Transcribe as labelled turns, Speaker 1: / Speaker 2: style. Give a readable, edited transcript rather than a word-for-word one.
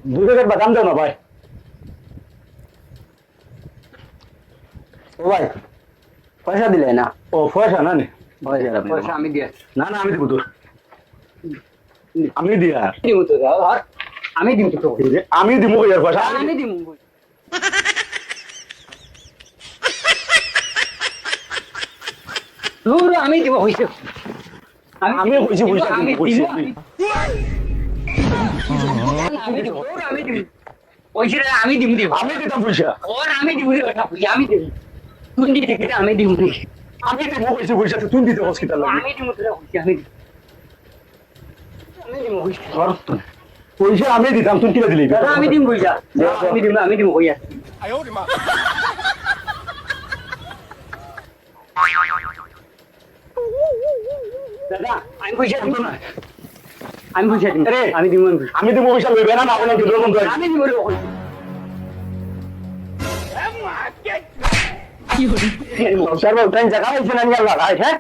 Speaker 1: 2 packet বাদাম দাও না ভাই।
Speaker 2: ও ভাই পয়সা দিলে না?
Speaker 1: ও পয়সা না নে,
Speaker 2: পয়সা আমি দিয়ে
Speaker 1: না না আমি দিব তো, আমি দিয়া
Speaker 2: দিব তো আর আমি দিব তো
Speaker 1: আমি দিব এর পয়সা
Speaker 2: আমি দিব দূর আমি দিব হইছে
Speaker 1: আমি কইছি পয়সা
Speaker 2: আমি
Speaker 1: দিব কইছি
Speaker 2: দিব আমি দিব আমি দিব পয়সা আমি দিব দিব
Speaker 1: আমি দিতাম পয়সা,
Speaker 2: ওর আমি দিব আমি দিব তুই দিতে গেলে আমি দিব
Speaker 1: আমি দিব কইছি পয়সা তুই দিতে হসপিটাল লাগে
Speaker 2: আমি দিব তোরা আমি দিব আমি দিব
Speaker 1: পয়সা আমি দিতাম তুই কিলা দিলি
Speaker 2: দাদা আমি দিব পয়সা আমি দিব পয়সা দাদা আমি পয়সা দিব না আমি পয়সা দিব
Speaker 1: আরে
Speaker 2: আমি দিব
Speaker 1: আমি দিব পয়সা লইবে না না বলে কি রকম করে
Speaker 2: আমি দিব
Speaker 1: সর্ব টাইম জায়গা হইছে না নিয়া লাগাই হ্যাঁ